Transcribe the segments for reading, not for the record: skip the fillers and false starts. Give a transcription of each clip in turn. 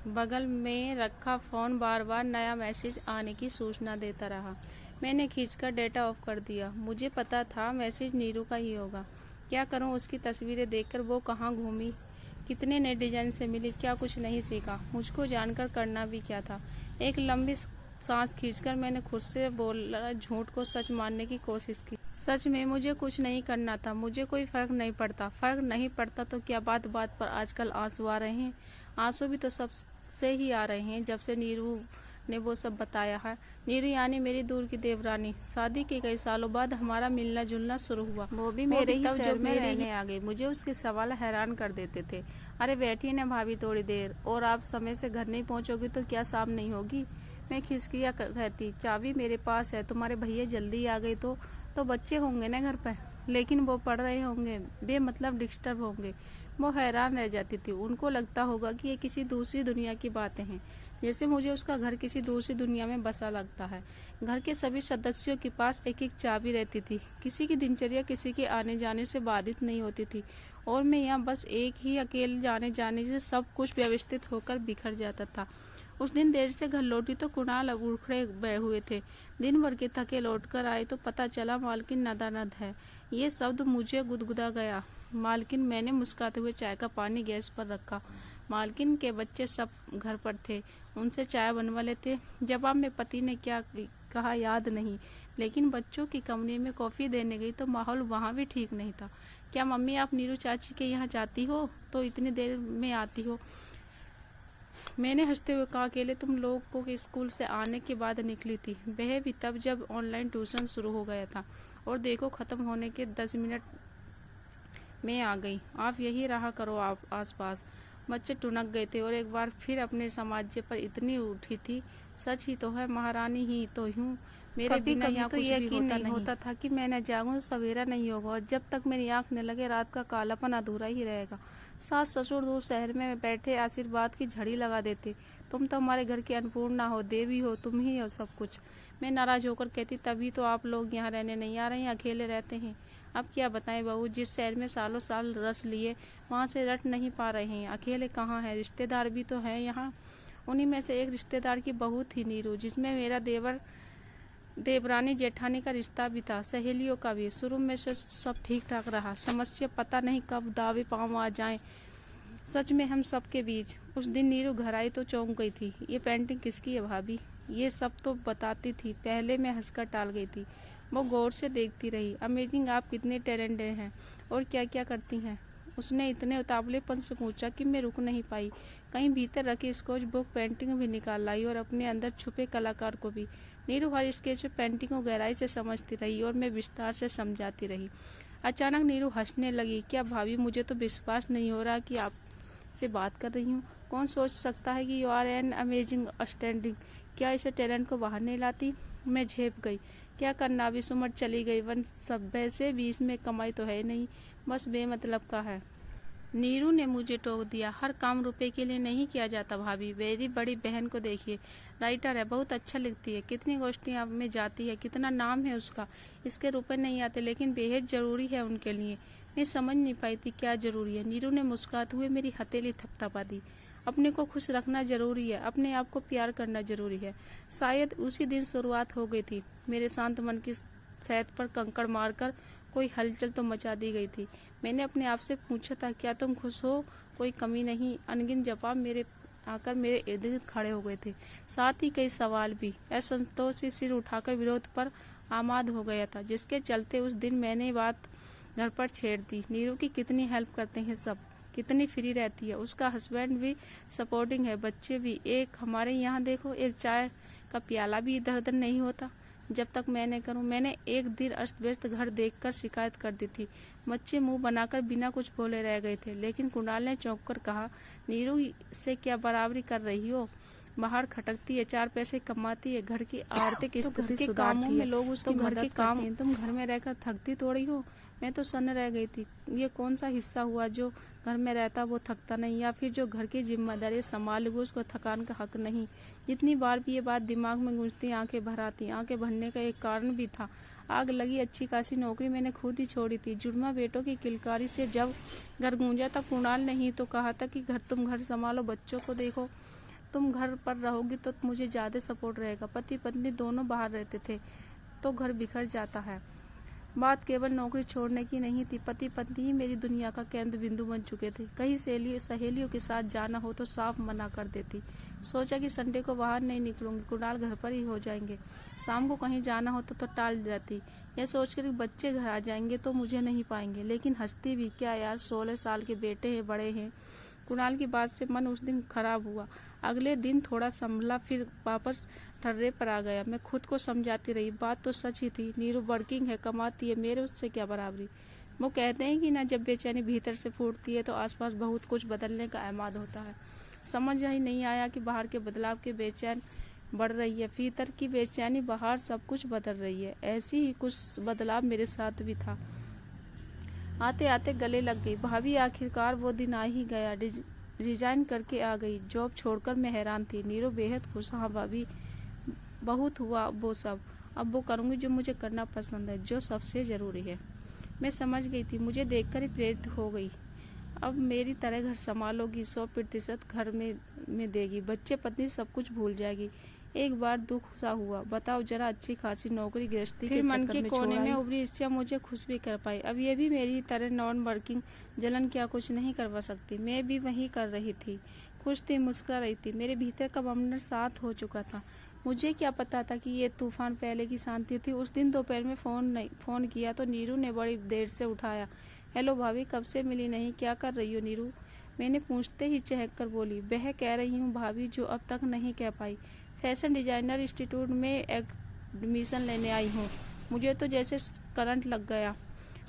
बगल में रखा फ़ोन बार बार नया मैसेज आने की सूचना देता रहा। मैंने खींचकर डेटा ऑफ कर दिया। मुझे पता था मैसेज नीरू का ही होगा। क्या करूं, उसकी तस्वीरें देखकर वो कहाँ घूमी, कितने नए डिजाइन से मिली, क्या कुछ नहीं सीखा। मुझको जानकर करना भी क्या था। एक लंबी सांस खींचकर मैंने खुद से बोला झूठ को सच मानने की कोशिश की। सच में मुझे कुछ नहीं करना था। मुझे कोई फर्क नहीं पड़ता। फर्क नहीं पड़ता तो क्या बात बात पर आजकल आंसू आ रहे हैं। आंसू भी तो सबसे ही आ रहे हैं जब से नीरू ने वो सब बताया है। नीरू यानी मेरी दूर की देवरानी। शादी के कई सालों बाद हमारा मिलना जुलना शुरू हुआ। वो भी मेरे ही शहर में रहने आ गई। मुझे उसके सवाल हैरान कर देते थे। अरे बैठी ना भाभी थोड़ी देर, और आप समय से घर नहीं पहुंचोगी तो क्या शाम नहीं होगी। मैं खिसकिया कहती, चाबी मेरे पास है, तुम्हारे भैया जल्दी आ गए तो बच्चे होंगे ना घर पर, लेकिन वो पढ़ रहे होंगे, बेमतलब डिस्टर्ब होंगे। वो हैरान रह जाती थी। उनको लगता होगा कि ये किसी दूसरी दुनिया की बातें हैं, जैसे मुझे उसका घर किसी दूसरी दुनिया में बसा लगता है। घर के सभी सदस्यों के पास एक एक चाबी रहती थी। किसी की दिनचर्या किसी के आने जाने से बाधित नहीं होती थी, और मैं यहाँ बस एक ही अकेले जाने से सब कुछ व्यवस्थित होकर बिखर जाता था। उस दिन देर से घर लौटी तो कुणाल उखड़े बहे हुए थे। दिन भर के थके लौटकर आए तो पता चला मालकिन नदानद है। ये शब्द मुझे गुदगुदा गया। मालकिन, मैंने मुस्कुराते हुए चाय का पानी गैस पर रखा। मालकिन के बच्चे सब घर पर थे, उनसे चाय बनवा लेते। जवाब में पति ने क्या कहा याद नहीं, लेकिन बच्चों की कमरे में कॉफी देने गई तो माहौल वहाँ भी ठीक नहीं था। क्या मम्मी, आप नीरू चाची के यहाँ जाती हो तो इतनी देर में आती हो? मैंने हंसते हुए कहा, अकेले तुम लोग को स्कूल से आने के बाद निकली थी। वह भी तब जब ऑनलाइन ट्यूशन शुरू हो गया था, और देखो खत्म होने के 10 मिनट में आ गई। आप यही रहा करो आप आसपास। बच्चे टुनक गए थे और एक बार फिर अपने साम्राज्य पर इतनी उठी थी। सच ही तो है, महारानी ही तो हूँ। मेरे बिना यहाँ तो यकीन नहीं होता था कि मैं न जागूं तो सवेरा नहीं होगा, और जब तक मेरी आंख न लगे रात का कालापन अधूरा ही रहेगा। सास ससुर दूर शहर में बैठे आशीर्वाद की झड़ी लगा देते। तुम तो हमारे घर की अन्नपूर्णा हो, देवी हो, तुम ही हो सब कुछ। मैं नाराज होकर कहती, तभी तो आप लोग यहाँ रहने नहीं आ रहे हैं, अकेले रहते हैं। अब क्या बताएं बहू, जिस शहर में सालों साल रस लिए वहाँ से रट नहीं पा रहे हैं। अकेले कहाँ है, रिश्तेदार भी तो हैं यहाँ। उन्हीं में से एक रिश्तेदार की बहू थी नीरू, जिसमें मेरा देवरानी जेठानी का रिश्ता भी था, सहेलियों का भी। शुरू में से सब ठीक ठाक रहा। समस्या पता नहीं कब दावे पांव आ जाए सच में हम सबके बीच। उस दिन नीरू घर आई तो चौंक गई थी। ये पेंटिंग किसकी है भाभी? ये सब तो बताती थी। पहले मैं हंसकर टाल गई थी। वो गौर से देखती रही। अमेजिंग, आप कितने टैलेंटेड हैं और क्या क्या करती हैं। उसने इतने उतावलेपन से पूछा कि मैं रुक नहीं पाई। कहीं भीतर रखी स्केच बुक पेंटिंग भी निकाल लाई, और अपने अंदर छुपे कलाकार को भी। नीरू हर स्केच में पेंटिंग को गहराई से समझती रही, और मैं विस्तार से समझाती रही। अचानक नीरू हंसने लगी। क्या भाभी, मुझे तो विश्वास नहीं हो रहा कि आप से बात कर रही हूँ। कौन सोच सकता है कि you are an amazing standing. क्या इसे टैलेंट को बाहर नहीं लाती? मैं झेप गई। क्या करना, अभी उम्र चली गई। वन सब वैसे भी इसमें कमाई तो है नहीं, बस बेमतलब का है। नीरू ने मुझे टोक दिया। हर काम रुपए के लिए नहीं किया जाता भाभी। मेरी बड़ी बहन को देखिए, राइटर है, बहुत अच्छा लिखती है, कितनी गोष्ठियां में जाती है, कितना नाम है उसका। इसके रुपए नहीं आते, लेकिन बेहद जरूरी है उनके लिए। मैं समझ नहीं पाई थी क्या जरूरी है। नीरू ने मुस्कुराते हुए मेरी हथेली थपथपा दी। अपने को खुश रखना जरूरी है, अपने आप को प्यार करना जरूरी है। शायद उसी दिन शुरुआत हो गई थी। मेरे शांत मन की सेहत पर कंकड़ मारकर कोई हलचल तो मचा दी गई थी। मैंने अपने आप से पूछा था, क्या तुम खुश हो? कोई कमी नहीं। अनगिनत जवाब मेरे इर्द गिर्द खड़े हो गए थे, साथ ही कई सवाल भी। असंतोषी सिर उठाकर विरोध पर आमाद हो गया था, जिसके चलते उस दिन मैंने बात घर पर छेड़ दी। नीरू की कितनी हेल्प करते हैं सब, कितनी फ्री रहती है। उसका हस्बैंड भी सपोर्टिंग है, बच्चे भी। एक हमारे यहाँ देखो, एक चाय का प्याला भी इधर उधर नहीं होता जब तक मैं न करूं। मैंने एक दिन अस्त व्यस्त घर देखकर शिकायत कर दी थी। बच्चे मुंह बनाकर बिना कुछ बोले रह गए थे, लेकिन कुणाल ने चौंक कर कहा, नीरू से क्या बराबरी कर रही हो? बाहर खटकती है, 4 पैसे कमाती है, घर की आर्थिक स्थिति सुधारती है, लोग उसकी घर के काम। तुम घर में रहकर थकती थोड़ी हो। मैं तो सन्न रह गई थी। ये कौन सा हिस्सा हुआ जो घर में रहता वो थकता नहीं, या फिर जो घर की जिम्मेदारी संभाले वो उसको थकान का हक नहीं। जितनी बार भी ये बात दिमाग में गूंजती, आंखें भर आती। आंखें भरने का एक कारण भी था। आग लगी अच्छी खासी नौकरी मैंने खुद ही छोड़ी थी। जुड़वा बेटों की किलकारी से जब घर गूंजा तब कुणाल ने ही तो कहा था कि तुम घर संभालो, बच्चों को देखो। तुम घर पर रहोगी तो मुझे ज़्यादा सपोर्ट रहेगा। पति पत्नी दोनों बाहर रहते थे तो घर बिखर जाता है। बात केवल नौकरी छोड़ने की नहीं थी, पति पत्नी ही मेरी दुनिया का केंद्र बिंदु बन चुके थे। कहीं सहेलियों के साथ जाना हो तो साफ मना कर देती। सोचा कि संडे को बाहर नहीं निकलूंगी, कुणाल घर पर ही हो जाएंगे। शाम को कहीं जाना हो तो टाल जाती, यह सोचकर कि बच्चे घर आ जाएंगे तो मुझे नहीं पाएंगे। लेकिन हंसती भी, क्या यार 16 साल के बेटे हैं, बड़े हैं। कुणाल की बात से मन उस दिन खराब हुआ। अगले दिन थोड़ा संभला, फिर वापस ठर्रे पर आ गया। मैं खुद को समझाती रही, बात तो सच ही थी। नीरू वर्किंग है, कमाती है, मेरे उससे क्या बराबरी। वो कहते हैं कि ना, जब बेचैनी भीतर से फूटती है तो आसपास बहुत कुछ बदलने का एमाद होता है। समझ ही नहीं आया कि बाहर के बदलाव के बेचैन बढ़ रही है, भीतर की बेचैनी, बाहर सब कुछ बदल रही है। ऐसी ही कुछ बदलाव मेरे साथ भी था। आते आते गले लग गई। भाभी आखिरकार वो दिन आ ही गया। रिजाइन करके आ गई। जॉब छोड़कर मैं हैरान थी। नीरू बेहद खुश। हाँ भाभी, बहुत हुआ वो सब। अब वो करूँगी जो मुझे करना पसंद है, जो सबसे ज़रूरी है। मैं समझ गई थी, मुझे देखकर ही प्रेरित हो गई। अब मेरी तरह घर संभालोगी, 100% घर में देगी, बच्चे पत्नी सब कुछ भूल जाएगी। एक बार दुख सा हुआ। बताओ जरा, अच्छी खासी नौकरी गृहस्थी के मन के कोने में उभरी इच्छा मुझे खुश भी कर पाई। अब ये भी मेरी तरह नॉन वर्किंग जलन क्या कुछ नहीं करवा सकती। मैं भी वही कर रही थी, खुश थी, मुस्कुरा रही थी। मेरे भीतर का बवंडर शांत हो चुका था। मुझे क्या पता था कि ये तूफान पहले की शांति थी। उस दिन दोपहर में फोन किया तो नीरू ने बड़ी देर से उठाया। हेलो भाभी, कब से मिली नहीं, क्या कर रही हो नीरू? मैंने पूछते ही चहक कर बोली, वह कह रही हूँ भाभी जो अब तक नहीं कह पाई। फैशन डिजाइनर इंस्टीट्यूट में एडमिशन लेने आई हूँ। मुझे तो जैसे करंट लग गया।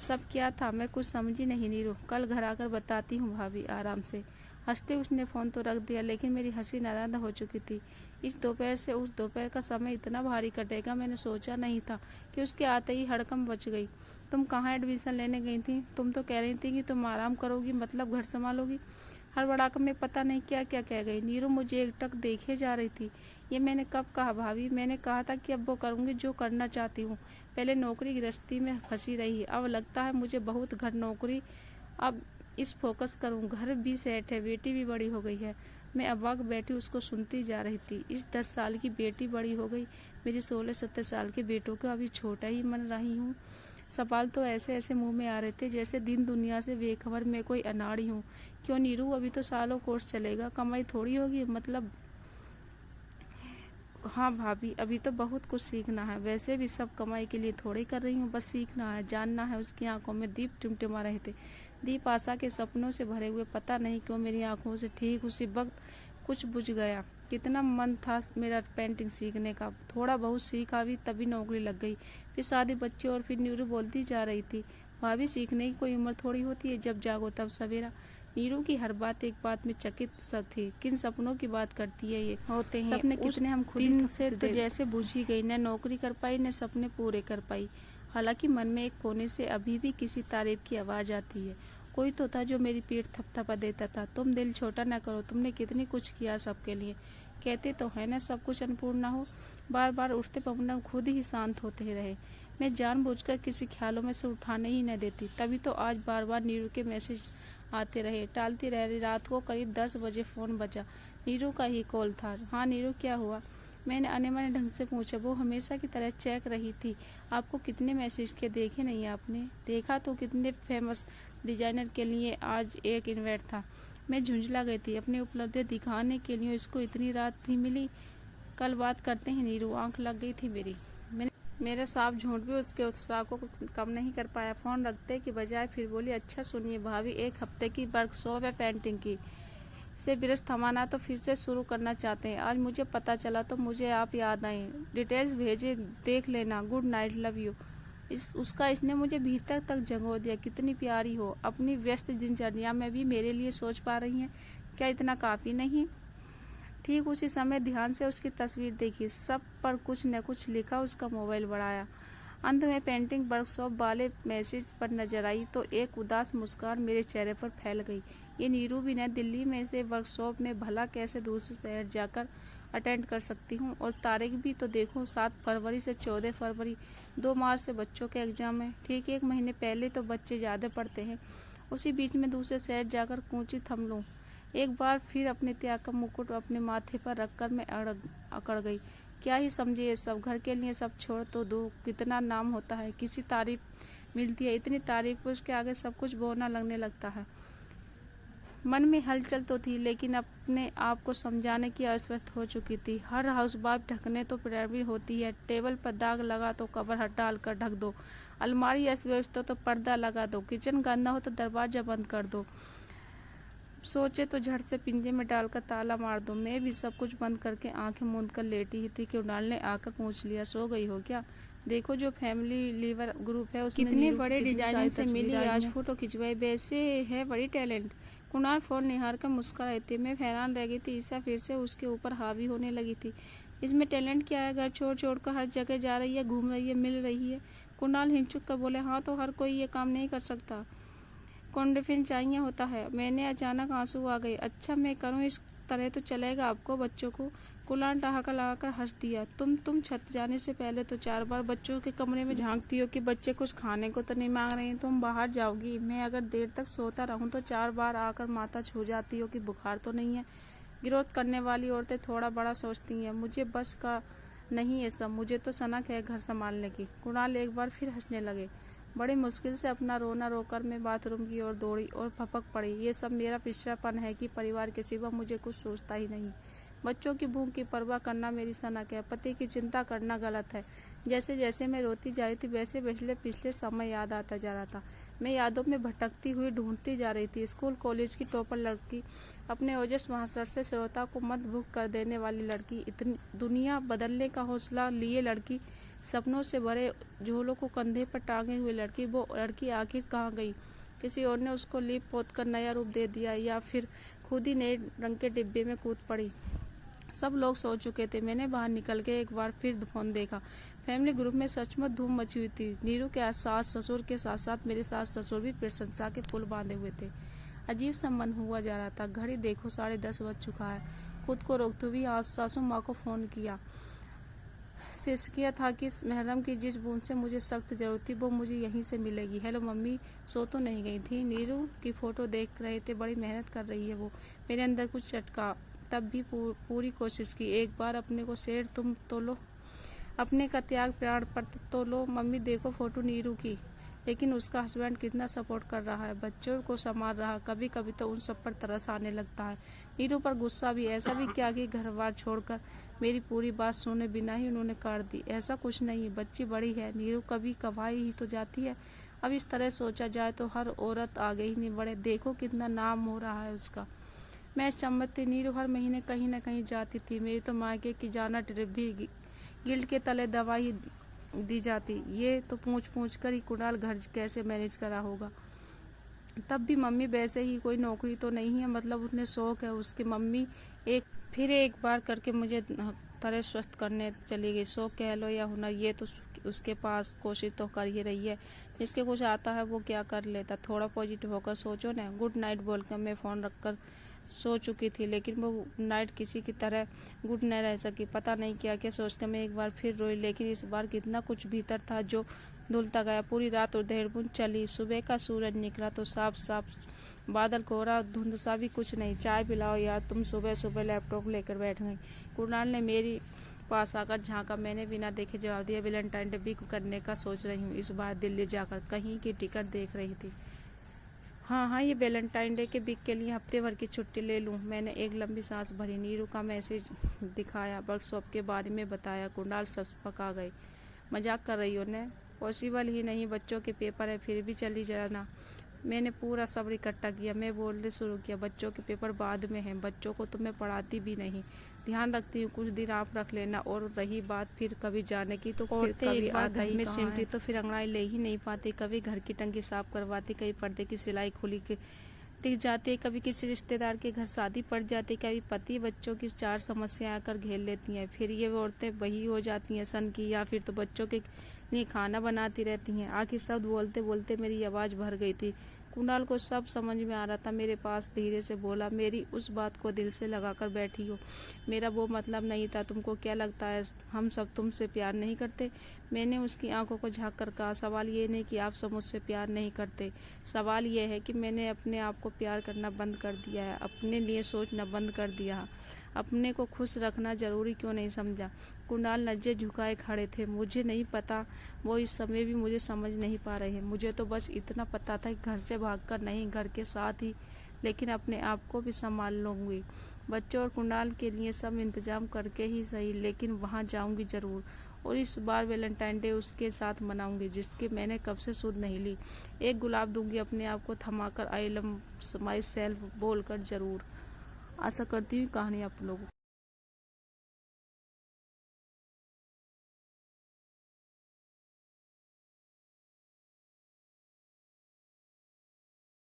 सब क्या था, मैं कुछ समझी नहीं नीरू। कल घर आकर बताती हूँ भाभी, आराम से। हंसते उसने फ़ोन तो रख दिया, लेकिन मेरी हंसी नाराज़ हो चुकी थी। इस दोपहर से उस दोपहर का समय इतना भारी कटेगा, मैंने सोचा नहीं था कि उसके आते ही हड़कंप बच गई। तुम कहाँ एडमिशन लेने गई थी? तुम तो कह रही थी कि तुम आराम करोगी, मतलब घर संभालोगी। हड़बड़ाकर मैं पता नहीं क्या क्या कह गई। नीरू मुझे एकटक देखे जा रही थी। ये मैंने कब कहा भाभी? मैंने कहा था कि अब वो करूँगी जो करना चाहती हूँ। पहले नौकरी गृहस्थी में फंसी रही, अब लगता है मुझे बहुत घर नौकरी, अब इस फोकस करूँ। घर भी सेट है, बेटी भी बड़ी हो गई है। मैं अवाक बैठी उसको सुनती जा रही थी। इस 10 साल की बेटी बड़ी हो गई, मेरे 16-17 साल के बेटों को अभी छोटा ही मन रही हूँ। सवाल तो ऐसे ऐसे मुंह में आ रहे थे जैसे दिन दुनिया से बेखबर मैं कोई अनाड़ी हूँ। क्यों नीरू, अभी तो सालों कोर्स चलेगा, कमाई थोड़ी होगी, मतलब। हाँ भाभी, अभी तो बहुत कुछ सीखना है। वैसे भी सब कमाई के लिए थोड़ी कर रही हूँ, बस सीखना है, जानना है। उसकी आंखों में दीप टिमटिमा रहे थे, दीप आशा के सपनों से भरे हुए। पता नहीं क्यों मेरी आंखों से ठीक उसी वक्त कुछ बुझ गया। कितना मन था मेरा पेंटिंग सीखने का, थोड़ा बहुत सीखा भी, तभी नौकरी लग गई, फिर शादी, बच्चे, और फिर नीरू बोलती जा रही थी, भाभी सीखने की कोई उम्र थोड़ी होती है, जब जागो तब सवेरा। नीरू की हर बात एक बात में चकित सा थी। किन सपनों की बात करती है ये? होते हैं सपने कितने, हम खुद दिन से तो जैसे बुझ ही गई। न नौकरी कर पाई, न सपने पूरे कर पाई। हालांकि मन में एक कोने से अभी भी किसी तारीफ की आवाज़ आती है। कोई तो था जो मेरी पीठ थपथपा देता था, तुम दिल छोटा न करो, तुमने कितनी कुछ किया सबके लिए। कहते तो है ना, सब कुछ अनपूर्ण ना हो। बार बार उठते पवना खुद ही शांत होते रहे। मैं जानबूझकर किसी ख्यालों में से उठाने ही न देती। तभी तो आज बार बार नीरू के मैसेज आते रहे, टालती रह रही। रात को करीब 10 बजे फ़ोन बजा। नीरू का ही कॉल था। हाँ नीरू, क्या हुआ? मैंने अनमने ढंग से पूछा। वो हमेशा की तरह चेक रही थी। आपको कितने मैसेज किए, देखे नहीं आपने? देखा तो कितने फेमस डिजाइनर के लिए आज एक इन्वाइट था। मैं झुंझला गई थी। अपनी उपलब्धि दिखाने के लिए इसको इतनी रात ही मिली। कल बात करते हैं नीरू, आंख लग गई थी मेरी। मेरा साफ झूठ भी उसके उत्साह को कम नहीं कर पाया। फ़ोन रखते की बजाय फिर बोली, अच्छा सुनिए भाभी, 1 हफ्ते की वर्कशॉप है पेंटिंग की, से विरस्त थमाना तो फिर से शुरू करना चाहते हैं। आज मुझे पता चला तो मुझे आप याद आए। डिटेल्स भेजे, देख लेना। Good night, love you. इसने मुझे भीतर तक जगो दिया। कितनी प्यारी हो, अपनी व्यस्त दिनचर्या में भी मेरे लिए सोच पा रही हैं। क्या इतना काफ़ी नहीं? ठीक उसी समय ध्यान से उसकी तस्वीर देखी, सब पर कुछ न कुछ लिखा। उसका मोबाइल बढ़ाया। अंत में पेंटिंग वर्कशॉप वाले मैसेज पर नजर आई तो एक उदास मुस्कान मेरे चेहरे पर फैल गई। ये नीरू भी न दिल्ली में से वर्कशॉप में भला कैसे दूसरे शहर जाकर अटेंड कर सकती हूँ। और तारीख भी तो देखो, 7 फरवरी से 14 फरवरी, 2 मार्च से बच्चों के एग्जाम है। ठीक 1 महीने पहले तो बच्चे ज़्यादा पढ़ते हैं, उसी बीच में दूसरे शहर जाकर कूची थम लूँ। एक बार फिर अपने त्याग का मुकुट अपने माथे पर रखकर मैं अकड़ गई। क्या ही समझे ये सब, घर के लिए सब छोड़ तो दो। कितना नाम होता है, किसी तारीफ मिलती है, इतनी तारीफ उसके आगे सब कुछ बोना लगने लगता है। मन में हलचल तो थी, लेकिन अपने आप को समझाने की असमर्थ हो चुकी थी। हर हाउसवाइफ ढकने तो प्रेरणा होती है। टेबल पर दाग लगा तो कवर हटा कर ढक दो, अलमारी अस्त व्यस्त हो तो पर्दा लगा दो, किचन गंदा हो तो दरवाजा बंद कर दो, सोचे तो झट से पिंजे में डालकर ताला मार दो। मैं भी सब कुछ बंद करके आंखें मूंद कर लेटी ही थी कि उड़ाल ने आकर पूछ लिया, सो गई हो क्या? देखो जो फैमिली लीवर ग्रुप है उसमें कितने बड़े डिजाइन से मिली, आज फोटो खिंचवाई, वैसे है बड़ी टैलेंट। कुणाल फोन निहार कर मुस्कुराए थे। मैं हैरान रह गई थी। ईसा फिर से उसके ऊपर हावी होने लगी थी। इसमें टैलेंट क्या है? घर छोड़ छोड़ कर हर जगह जा रही है, घूम रही है, मिल रही है। कुणाल हिंचुक कर बोले, हाँ तो हर कोई ये काम नहीं कर सकता, कॉन्फिडेंस चाहिए होता है। मैंने अचानक आंसू आ गए। अच्छा मैं करूँ इस तरह तो चलेगा आपको बच्चों को? कुणाल ठहाका लगाकर हंस दिया। तुम छत जाने से पहले तो 4 बार बच्चों के कमरे में झांकती हो कि बच्चे कुछ खाने को तो नहीं मांग रहे हैं, तुम बाहर जाओगी। मैं अगर देर तक सोता रहूं तो 4 बार आकर माथा छू जाती हो कि बुखार तो नहीं है। विरोध करने वाली औरतें थोड़ा बड़ा सोचती हैं। मुझे बस का नहीं ये सब, मुझे तो सनक है घर संभालने की। कुणाल एक बार फिर हंसने लगे। बड़ी मुश्किल से अपना रोना रोकर मैं बाथरूम की ओर दौड़ी और फपक पड़ी। ये सब मेरा पिछड़ापन है कि परिवार के सिवा मुझे कुछ सोचता ही नहीं। बच्चों की भूख की परवाह करना मेरी सनक है, पति की चिंता करना गलत है। जैसे जैसे मैं रोती जा रही थी वैसे पिछले समय याद आता जा रहा था। मैं यादों में भटकती हुई ढूंढती जा रही थी। स्कूल कॉलेज की टॉपर लड़की, अपने ओजस महासर से श्रोता को मंदबुद्ध कर देने वाली लड़की, इतनी दुनिया बदलने का हौसला लिए लड़की, सपनों से भरे झोलों को कंधे पर टांगे हुए लड़की। वो लड़की आखिर कहाँ गई? किसी और ने उसको लीप पोत कर नया रूप दे दिया या फिर खुद ही नए रंग के डिब्बे में कूद पड़ी? सब लोग सो चुके थे। मैंने बाहर निकल के एक बार फिर फोन देखा। फैमिली ग्रुप में सचमुच धूम मची हुई थी। नीरू के सास ससुर के साथ साथ मेरे सास ससुर भी प्रशंसा के फूल बांधे हुए थे। अजीब सा मन हुआ जा रहा था। घड़ी देखो 10:30 बज चुका है। खुद को रोकते हुए आज सासू माँ को फोन किया। किया था कि महरम की जिस बूंद से मुझे सख्त जरूरत थी वो मुझे यहीं से मिलेगी। हेलो मम्मी, सो तो नहीं गई थी? नीरू की फोटो देख रहे थे, बड़ी मेहनत कर रही है वो। मेरे अंदर कुछ चटका, तब भी पूरी कोशिश की। एक बार अपने को शेर तुम तो लो, अपने का त्याग प्राण पर तो लो। मम्मी देखो फोटो नीरू की, लेकिन उसका हस्बैंड कितना सपोर्ट कर रहा है, बच्चों को संभाल रहा। कभी कभी तो उन सब पर तरस आने लगता है। नीरू पर गुस्सा भी। ऐसा भी क्या कि घर बार छोड़कर मेरी पूरी बात सुने बिना ही उन्होंने काट दी? ऐसा कुछ नहीं, बच्ची बड़ी है, नीरू कभी कभाई ही तो जाती है। अब इस तरह सोचा जाए तो हर औरत आगे ही नहीं बढ़े। देखो कितना नाम हो रहा है उसका। मैं सम्मति। नीरू हर महीने कहीं न कहीं जाती थी। मेरी तो मायके की जाना ट्रिप भी गिल्ड के तले दवाई दी जाती। ये तो पूछ कर ही कुणाल घर कैसे मैनेज करा होगा। तब भी मम्मी वैसे ही, कोई नौकरी तो नहीं है, मतलब उसने शौक है। उसकी मम्मी एक बार करके मुझे तरह स्वस्थ करने चली गई। शौक कह लो या हुनर, ये तो उसके पास कोशिश तो कर ही रही है। जिसके कुछ आता है वो क्या कर लेता। थोड़ा पॉजिटिव होकर सोचो ना। गुड नाइट बोलकर मैं फोन रखकर सो चुकी थी, लेकिन वो नाइट किसी की तरह गुड नहीं रह सकी। पता नहीं क्या क्या सोचकर मैं एक बार फिर रोई, लेकिन इस बार कितना कुछ भीतर था जो धुलता गया। पूरी रात उधेड़बुन चली। सुबह का सूरज निकला तो साफ साफ बादल, कोहरा, धुंध सा भी कुछ नहीं। चाय पिलाओ यार, तुम सुबह सुबह लैपटॉप लेकर बैठ गई। कुणाल ने मेरी पास आकर झांका। मैंने बिना देखे जवाब दिया। वैलेंटाइन डे बुक करने का सोच रही हूँ इस बार दिल्ली जाकर। कहीं की टिकट देख रही थी। हाँ, ये वैलेंटाइन डे के वीक के लिए हफ्ते भर की छुट्टी ले लूँ। मैंने एक लंबी सांस भरी। नीरू का मैसेज दिखाया, वर्कशॉप के बारे में बताया। कुणाल सब पका गए। मजाक कर रही हो ने? पॉसिबल ही नहीं, बच्चों के पेपर है, फिर भी चली जाना। मैंने पूरा सब्र इकट्ठा किया। मैं बोलने शुरू किया, बच्चों के पेपर बाद में हैं, बच्चों को तो मैं पढ़ाती भी नहीं। ध्यान रखती हूँ, कुछ दिन आप रख लेना। और रही बात फिर कभी जाने की तो फिर कभी आधा ही में सिमटी तो फिर अंगड़ाई ले ही नहीं पाती। कभी घर की टंकी साफ करवाती, कभी पर्दे की सिलाई खुली के टिक जाती है, कभी किसी रिश्तेदार के घर शादी पड़ जाती, कभी पति बच्चों की 4 समस्याएं आकर घेर लेती हैं। फिर ये औरतें वही हो जाती हैं सन की, या फिर तो बच्चों के लिए खाना बनाती रहती हैं। आखिर शब्द बोलते बोलते मेरी आवाज़ भर गई थी। कुणाल को सब समझ में आ रहा था। मेरे पास धीरे से बोला, मेरी उस बात को दिल से लगाकर बैठी हो। मेरा वो मतलब नहीं था। तुमको क्या लगता है हम सब तुमसे प्यार नहीं करते? मैंने उसकी आंखों को झाँक कर कहा, सवाल ये नहीं कि आप सब मुझसे प्यार नहीं करते, सवाल ये है कि मैंने अपने आप को प्यार करना बंद कर दिया है, अपने लिए सोचना बंद कर दिया है। अपने को खुश रखना जरूरी क्यों नहीं समझा? कुणाल नज़रें झुकाए खड़े थे। मुझे नहीं पता, वो इस समय भी मुझे समझ नहीं पा रहे हैं। मुझे तो बस इतना पता था कि घर से भागकर नहीं, घर के साथ ही, लेकिन अपने आप को भी संभाल लूँगी। बच्चों और कुणाल के लिए सब इंतजाम करके ही सही, लेकिन वहाँ जाऊँगी ज़रूर, और इस बार वैलेंटाइन डे उसके साथ मनाऊंगी जिसकी मैंने कब से सुध नहीं ली। एक गुलाब दूंगी अपने आप को थमाकर, आई लव माई सेल्फ बोलकर ज़रूर। आशा करती हूँ कहानी आप लोगों